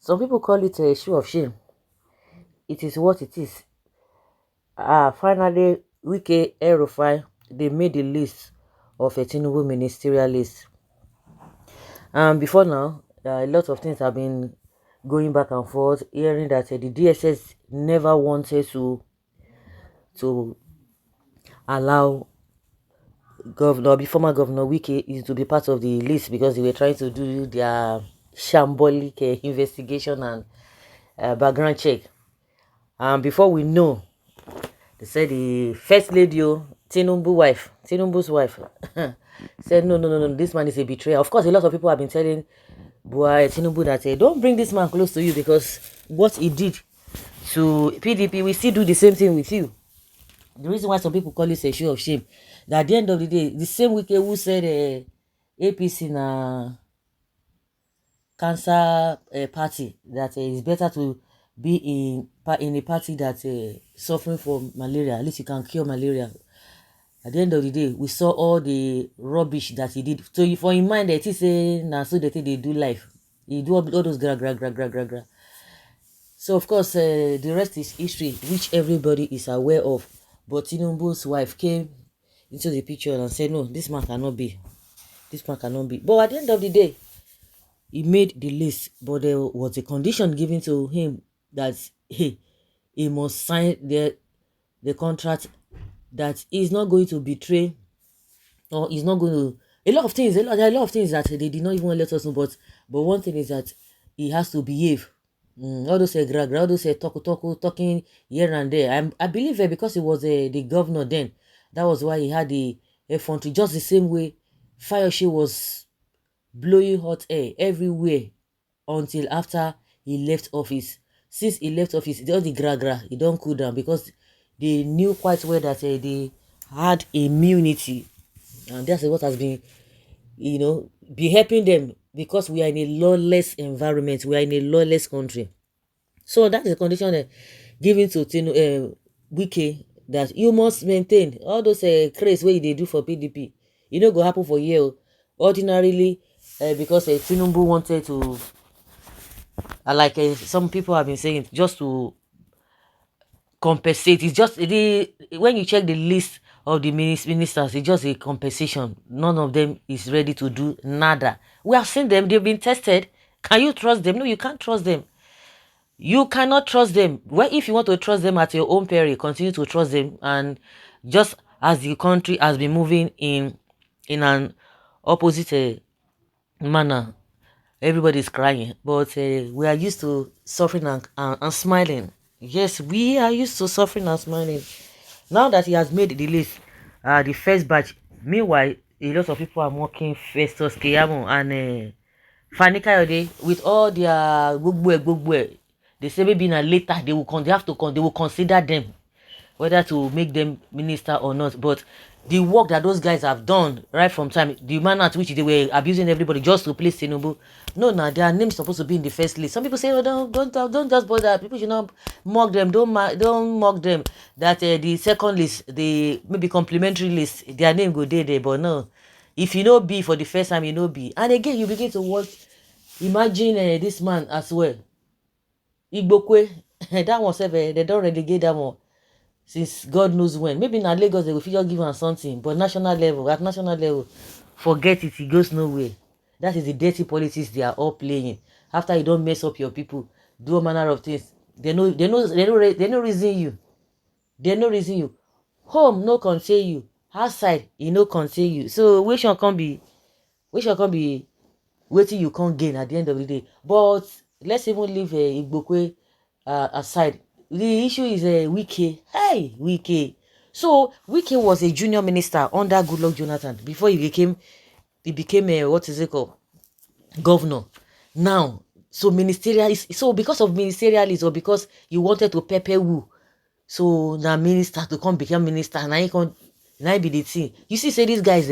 Some people call it a show of shame. It is what it is. Finally, Wike Erufai, they made the list of a Tinubu ministerial list. Before now, a lot of things have been going back and forth, hearing that the DSS never wanted to allow former governor Wike is to be part of the list because they were trying to do their shambolic investigation and background check. And before we know, they said the first lady, Tinubu's wife, said no, this man is a betrayer. Of course, a lot of people have been telling Tinubu that don't bring this man close to you because what he did to PDP, we still do the same thing with you. The reason why some people call this a show of shame, that at the end of the day, the same Wike who said APC na cancer party, that it's better to be in a party that suffering from malaria. At least you can cure malaria. At the end of the day, we saw all the rubbish that he did. So for in mind that he say now so that they do life, he do all those gra. So of course the rest is history, which everybody is aware of. But Tinubu's wife came into the picture and said, no, this man cannot be. This man cannot be. But at the end of the day, he made the list, but there was a condition given to him that he must sign the contract, that he's not going to betray, or he's not going to there are a lot of things that they did not even let us know, but one thing is that he has to behave. All those all those talking here and there. I believe because he was the governor then, that was why he had the effrontery. Just the same way Fayose was blowing hot air everywhere until after he left office. Since he left office, all the he don't cool down because they knew quite well that they had immunity, and that's what has been, be helping them, because we are in a lawless environment, we are in a lawless country. So that is the condition given to Wike, that you must maintain all those craze wey they do for PDP. Go happen for you ordinarily, because Tinubu wanted to, like some people have been saying, just to compensate. It's just when you check the list of the ministers, it's just a compensation. None of them is ready to do nada. We have seen them, they've been tested. Can you trust them? No, you can't trust them. You cannot trust them. Well, if you want to trust them at your own peril, continue to trust them. And just as the country has been moving in an opposite manner, everybody's crying, but we are used to suffering and smiling. Yes, we are used to suffering and smiling. Now that he has made the list, the first batch, meanwhile, a lot of people are mocking Festus Keyamo and Fani Kayode with all their gbogbo. They say maybe later they will consider them whether to make them minister or not. But the work that those guys have done right from time, the manner at which they were abusing everybody just to please Tinubu, no, now their names supposed to be in the first list. Some people say, oh, don't just bother. People should not mock them. Don't mock them. That the second list, the maybe complimentary list, their name go there. But no, if you know B for the first time, you know B, and again you begin to watch. Imagine this man as well. Igbokwe, that one they don't relegate that one since God knows when. Maybe in Lagos they will just give him something, but at national level, forget it, he goes nowhere. That is the dirty politics they are all playing. After you don't mess up your people, do all manner of things. They no reason you. They no reason you. Home no contain you. Outside, he no contain you. So which one can be waiting you can't gain at the end of the day. But let's even leave Igbokwe aside. The issue is Wike. Hey, Wike. So Wike was a junior minister under Goodluck Jonathan before he became what is it called, governor. Now, so because of ministerialism, or because you wanted to pepper woo, so now minister to come become minister, now be the thing. You see, say these guys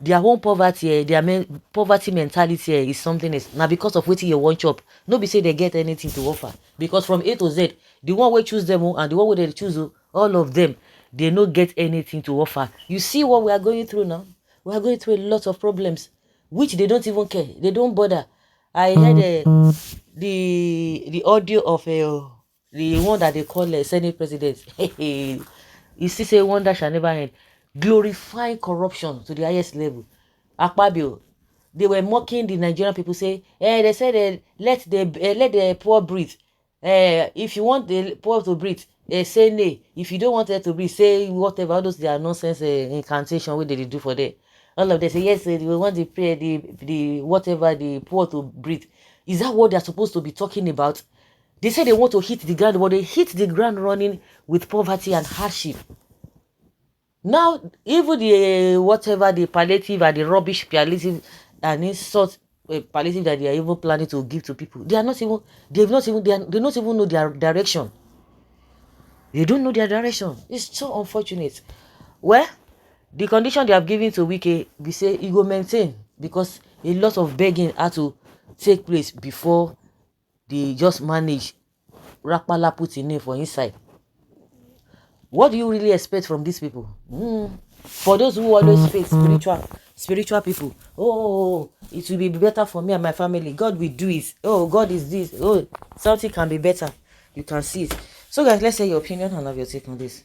their own poverty, their poverty mentality is something else. Now because of what you want chop, no be say they get anything to offer. Because from A to Z, the one way choose them and the one way they choose all of them, they no get anything to offer. You see what we are going through now? We are going through a lot of problems, which they don't even care. They don't bother. I heard the audio of the one that they call Senate president. You see, say wonder shall never end. Glorifying corruption to the highest level. Akpabio, they were mocking the Nigerian people. Say, they said let the poor breathe. If you want the poor to breathe, say nay. If you don't want them to breathe, say whatever. All those their nonsense incantation what they do for them. All of them say yes. They want the prayer, the whatever the poor to breathe. Is that what they're supposed to be talking about? They say they want to hit the ground, but they hit the ground running with poverty and hardship. Now, even the whatever the palliative and the rubbish palliative and insult palliative that they are even planning to give to people, they don't even know their direction. They don't know their direction. It's so unfortunate. Well, the condition they have given to Wike, we say he will maintain because a lot of begging had to take place before they just manage rapala put in name for inside. What do you really expect from these people? For those who always faith spiritual people, oh, it will be better for me and my family. God will do it. Oh, God is this. Oh, something can be better. You can see it. So guys, let's say your opinion and have your take on this.